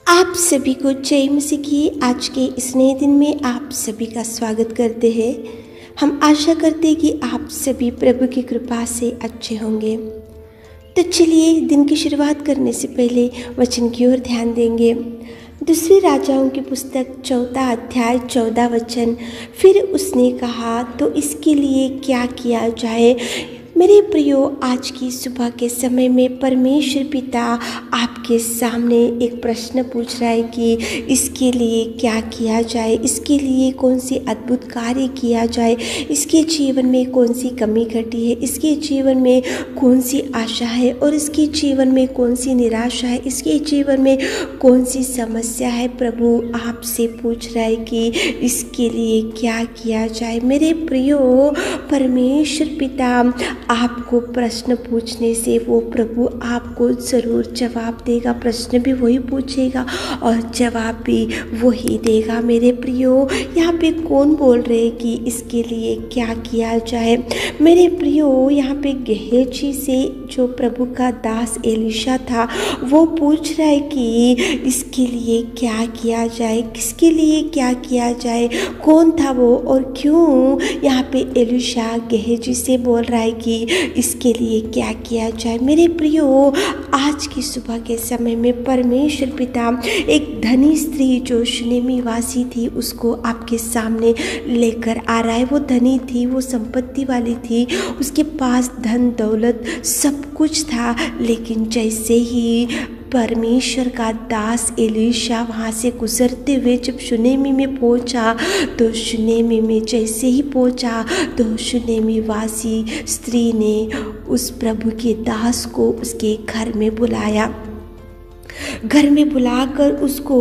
आप सभी को जय मसीह की आज के इस नए दिन में आप सभी का स्वागत करते हैं। हम आशा करते हैं कि आप सभी प्रभु की कृपा से अच्छे होंगे। तो चलिए दिन की शुरुआत करने से पहले वचन की ओर ध्यान देंगे। दूसरी राजाओं की पुस्तक 4 अध्याय 14 वचन। फिर उसने कहा, तो इसके लिए क्या किया जाए? मेरे प्रियो, आज की सुबह के समय में परमेश्वर पिता आपके सामने एक प्रश्न पूछ रहा है कि इसके लिए क्या किया जाए, इसके लिए कौन सी अद्भुत कार्य किया जाए, इसके जीवन में कौन सी कमी घटी है, इसके जीवन में कौन सी आशा है और इसके जीवन में कौन सी निराशा है, इसके जीवन में कौन सी समस्या है। प्रभु आपसे पूछ रहा है कि इसके लिए क्या किया जाए। मेरे प्रियो, परमेश्वर पिता आपको प्रश्न पूछने से वो प्रभु आपको ज़रूर जवाब देगा। प्रश्न भी वही पूछेगा और जवाब भी वही देगा। मेरे प्रियो, यहाँ पे कौन बोल रहे हैं कि इसके लिए क्या किया जाए? मेरे प्रियो, यहाँ पे गेहजी से जो प्रभु का दास एलिशा था वो पूछ रहा है कि इसके लिए क्या किया जाए, किसके लिए क्या किया जाए। कौन था वो और क्यों यहाँ पे एलिशा गेहजी से बोल रहा है कि इसके लिए क्या किया जाए? मेरे प्रियो, आज की सुबह के समय में परमेश्वर पिता एक धनी स्त्री जो शुनेमी वासी थी उसको आपके सामने लेकर आ रहा है। वो धनी थी, वो संपत्ति वाली थी, उसके पास धन दौलत सब कुछ था, लेकिन जैसे ही परमेश्वर का दास एलिशा वहाँ से गुजरते हुए जब शुनेमी में पहुँचा तो शुनेमी में जैसे ही पहुँचा तो शुनेमी वासी स्त्री ने उस प्रभु के दास को उसके घर में बुलाया। घर में बुलाकर उसको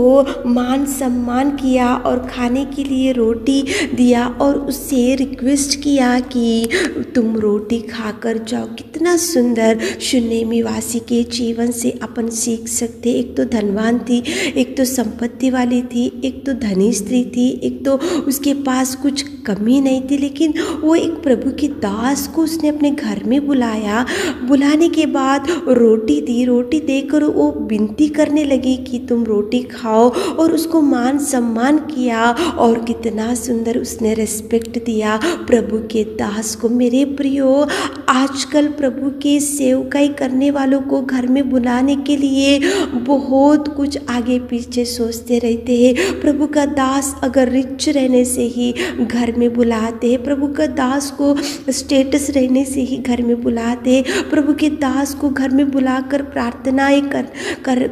मान सम्मान किया और खाने के लिए रोटी दिया और उससे रिक्वेस्ट किया कि तुम रोटी खाकर जाओ। कितना सुंदर शुनेमी वासी के जीवन से अपन सीख सकते। एक तो धनवान थी, एक तो संपत्ति वाली थी, एक तो धनी स्त्री थी, एक तो उसके पास कुछ कमी नहीं थी, लेकिन वो एक प्रभु के दास को उसने अपने घर में बुलाया। बुलाने के बाद रोटी दी, रोटी देकर वो विनती करने लगी कि तुम रोटी खाओ और उसको मान सम्मान किया और कितना सुंदर उसने रिस्पेक्ट दिया प्रभु के दास को। मेरे प्रियो, आजकल प्रभु के सेवकाई करने वालों को घर में बुलाने के लिए बहुत कुछ आगे पीछे सोचते रहते हैं। प्रभु का दास अगर रिच रहने से ही घर में बुलाते हैं, प्रभु का दास को स्टेटस रहने से ही घर में बुलाते हैं, प्रभु के दास को घर में बुलाकर प्रार्थनाएं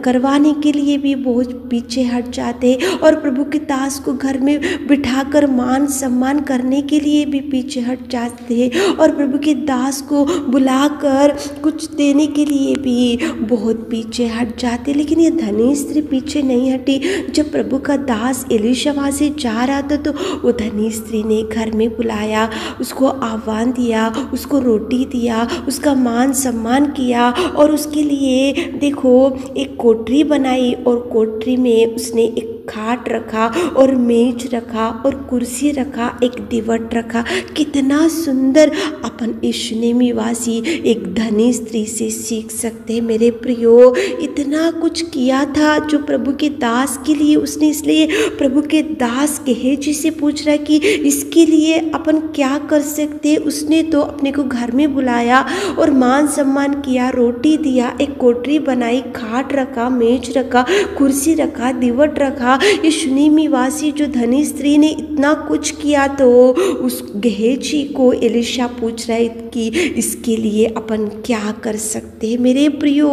करवाने के लिए भी बहुत पीछे हट जाते हैं और प्रभु के दास को घर में बिठाकर मान सम्मान करने के लिए भी पीछे हट जाते हैं और प्रभु के दास को बुलाकर कुछ देने के लिए भी बहुत पीछे हट जाते। लेकिन ये धनी स्त्री पीछे नहीं हटी। जब प्रभु का दास एलिशा वहाँ से जा रहा था तो वो धनी स्त्री ने घर में बुलाया, उसको आह्वान दिया, उसको रोटी दिया, उसका मान सम्मान किया और उसके लिए देखो एक कोठरी बनाई और कोठरी में उसने एक खाट रखा और मेज रखा और कुर्सी रखा, एक दीवट रखा। कितना सुंदर अपन इस शुनेमी वासी एक धनी स्त्री से सीख सकते हैं। मेरे प्रियो, इतना कुछ किया था जो प्रभु के दास के लिए उसने, इसलिए प्रभु के दास गेहजी से पूछ रहा है कि इसके लिए अपन क्या कर सकते। उसने तो अपने को घर में बुलाया और मान सम्मान किया, रोटी दिया, एक कोठरी बनाई, खाट रखा, मेज रखा, कुर्सी रखा, दीवट रखा। ये शुनेमी वासी जो धनी स्त्री ने इतना कुछ किया तो उस गेहजी को एलिशा पूछ रहा है कि इसके लिए अपन क्या कर सकते हैं। मेरे प्रियो,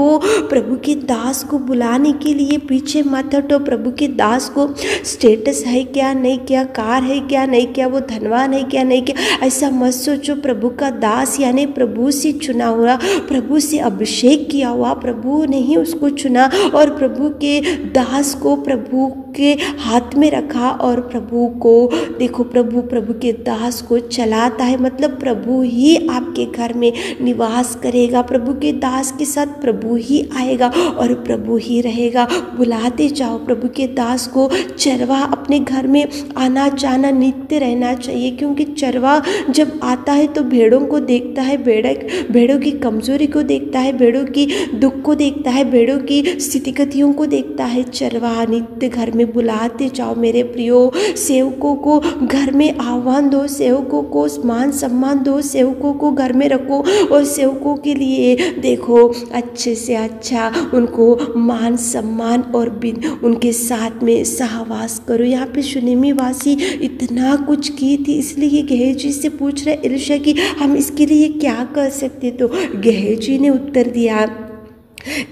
प्रभु के दास को बुलाने के लिए पीछे मत हटो। प्रभु के दास को स्टेटस है क्या, नहीं क्या, कार है क्या, नहीं क्या, वो धनवान है क्या, नहीं क्या, ऐसा मत सोचो। प्रभु का दास यानी प्रभु से चुना हुआ, प्रभु से अभिषेक किया हुआ, प्रभु ने ही उसको चुना और प्रभु के दास को प्रभु के हाथ में रखा और प्रभु को देखो, प्रभु के दास को चलाता है, मतलब प्रभु ही आपके घर में निवास करेगा, प्रभु के दास के साथ प्रभु ही आएगा और प्रभु ही रहेगा। बुलाते जाओ प्रभु के दास को। चरवाहा अपने घर में आना जाना नित्य रहना चाहिए, क्योंकि चरवाहा जब आता है तो भेड़ों को देखता है, भेड़ों की कमजोरी को देखता है, भेड़ों की दुख को देखता है, भेड़ों की स्थितिगतियों को देखता है। चरवाहा नित्य घर में बुलाते जाओ मेरे प्रियो। सेवकों को घर में आह्वान दो, सेवकों को मान सम्मान दो, सेवकों को घर में रखो और सेवकों के लिए देखो अच्छे से अच्छा उनको मान सम्मान और उनके साथ में सहवास करो। यहाँ पे शुनेमी वासी इतना कुछ की थी, इसलिए गेहजी से पूछ रहे एलीशा कि हम इसके लिए क्या कर सकते। तो गेहजी ने उत्तर दिया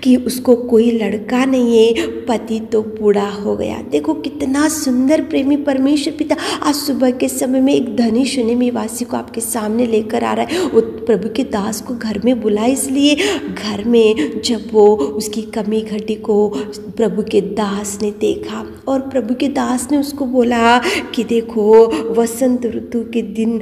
कि उसको कोई लड़का नहीं है, पति तो बूढ़ा हो गया। देखो कितना सुंदर प्रेमी परमेश्वर पिता आज सुबह के समय में एक धनी शुनेमी वासी को आपके सामने लेकर आ रहा है। वो प्रभु के दास को घर में बुलाए, इसलिए घर में जब वो उसकी कमी घटी को प्रभु के दास ने देखा और प्रभु के दास ने उसको बोला कि देखो वसंत ऋतु के दिन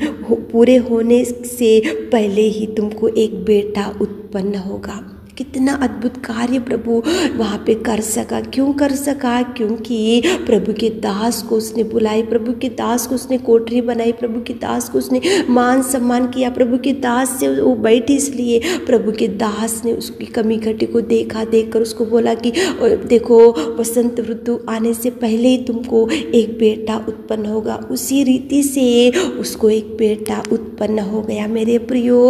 पूरे होने से पहले ही तुमको एक बेटा उत्पन्न होगा। कितना अद्भुत कार्य प्रभु वहाँ पे कर सका। क्यों कर सका? क्योंकि प्रभु के दास को उसने बुलाई, प्रभु के दास को उसने कोठरी बनाई, प्रभु के दास को उसने मान सम्मान किया, प्रभु के दास से वो बैठी, इसलिए प्रभु के दास ने उसकी कमी घटी को देखकर उसको बोला कि देखो वसंत ऋतु आने से पहले ही तुमको एक बेटा उत्पन्न होगा। उसी रीति से उसको एक बेटा उत्पन्न हो गया। मेरे प्रियो,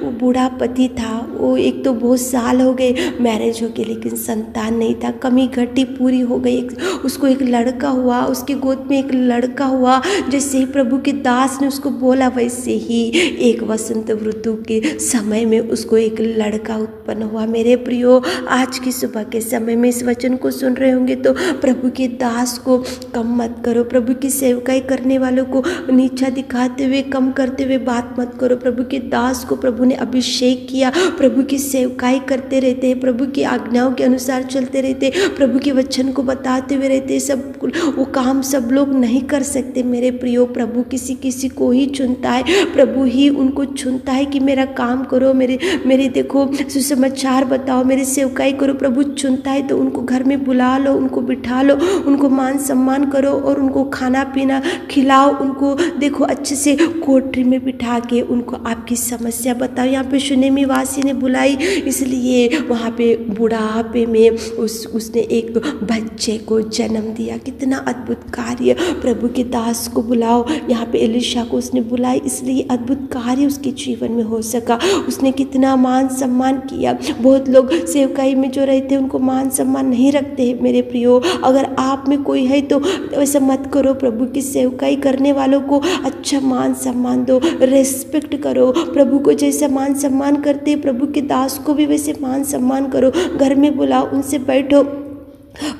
वो बूढ़ा पति था, वो एक तो बहुत साल हो गए मैरिज हो गई लेकिन संतान नहीं था, कमी घटी पूरी हो गई, उसको एक लड़का हुआ, उसके गोद में एक लड़का हुआ। जैसे ही प्रभु के दास ने उसको बोला वैसे ही एक वसंत ऋतु के समय में उसको एक लड़का उत्पन्न हुआ। मेरे प्रियो, आज की सुबह के समय में इस वचन को सुन रहे होंगे तो प्रभु के दास को कम मत करो, प्रभु की सेवकाई करने वालों को नीचा दिखाते हुए कम करते हुए बात मत करो। प्रभु के दास को प्रभु ने अभिषेक किया, प्रभु की सेवकाई करते रहते हैं, प्रभु की आज्ञाओं के अनुसार चलते रहते, प्रभु के वचन को बताते हुए रहते। सब वो काम सब लोग नहीं कर सकते मेरे प्रियो। प्रभु किसी को ही चुनता है, प्रभु ही उनको चुनता है कि मेरा काम करो, मेरे देखो सुसमाचार बताओ, मेरी सेवकाई करो। प्रभु चुनता है तो उनको घर में बुला लो, उनको बिठा लो, उनको मान सम्मान करो और उनको खाना पीना खिलाओ, उनको देखो अच्छे से कोठरी में बिठा के उनको आपकी समस्या बताओ। यहाँ पे शुनेमी वासी ने बुलाई, इसलिए वहाँ पे बुढ़ापे में उसने एक बच्चे को जन्म दिया। कितना अद्भुत कार्य। प्रभु के दास को बुलाओ, यहाँ पे एलीशा को उसने बुलाई, इसलिए अद्भुत कार्य उसके जीवन में हो सका। उसने कितना मान सम्मान किया। बहुत लोग सेवकाई में जो रहते हैं उनको मान सम्मान नहीं रखते हैं मेरे प्रियो। अगर आप में कोई है तो वैसा मत करो, प्रभु की सेवकाई करने वालों को अच्छा मान सम्मान दो, रेस्पेक्ट करो। प्रभु को जैसा मान सम्मान करते प्रभु के दास को भी वैसे मान सम्मान करो। घर में बुलाओ, उनसे बैठो,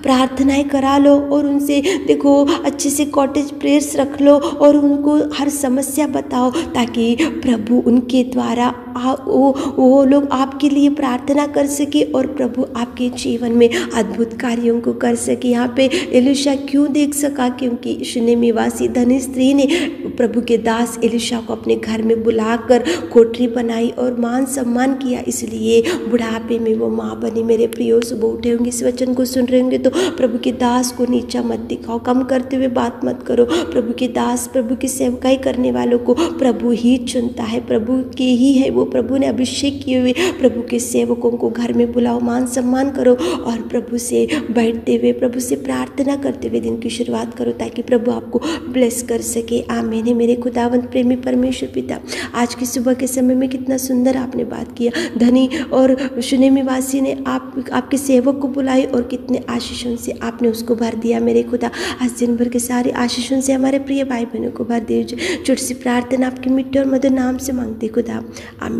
प्रार्थनाएं करा लो और उनसे देखो अच्छे से कॉटेज प्रेयर्स रख लो और उनको हर समस्या बताओ, ताकि प्रभु उनके द्वारा वो लोग आपके लिए प्रार्थना कर सके और प्रभु आपके जीवन में अद्भुत कार्यों को कर सके। यहाँ पे एलीशा क्यों देख सका? क्योंकि शुनेमी वासी धनी स्त्री ने प्रभु के दास एलीशा को अपने घर में बुलाकर कोठरी बनाई और मान सम्मान किया, इसलिए बुढ़ापे में वो माँ बनी। मेरे प्रियो, सुबह उठे होंगे, इस वचन को सुन रहे होंगे तो प्रभु के दास को नीचा मत दिखाओ, कम करते हुए बात मत करो। प्रभु के दास, प्रभु की सेवकाई करने वालों को प्रभु ही चुनता है, प्रभु के ही है वो। प्रभु ने अभिषेक किए हुए प्रभु के सेवकों को घर में बुलाओ, मान सम्मान करो और प्रभु से बैठते हुए, प्रभु से प्रार्थना करते हुए दिन की शुरुआत करो, ताकि प्रभु आपको ब्लेस कर सके। आमीन। मेरे खुदावंत प्रेमी परमेश्वर पिता, आज की सुबह के समय में कितना सुंदर आपने बात किया। धनी और शुनेमी वासी ने आपके सेवक को बुलाई और कितने आशीषों से आपने उसको भर दिया। मेरे खुदा, आज दिन भर के सारे आशीषों से हमारे प्रिय भाई बहनों को भर दीजिए। छोटी सी प्रार्थना आपके मिट्टे और मधुर नाम से मांगते खुदा, आमीन।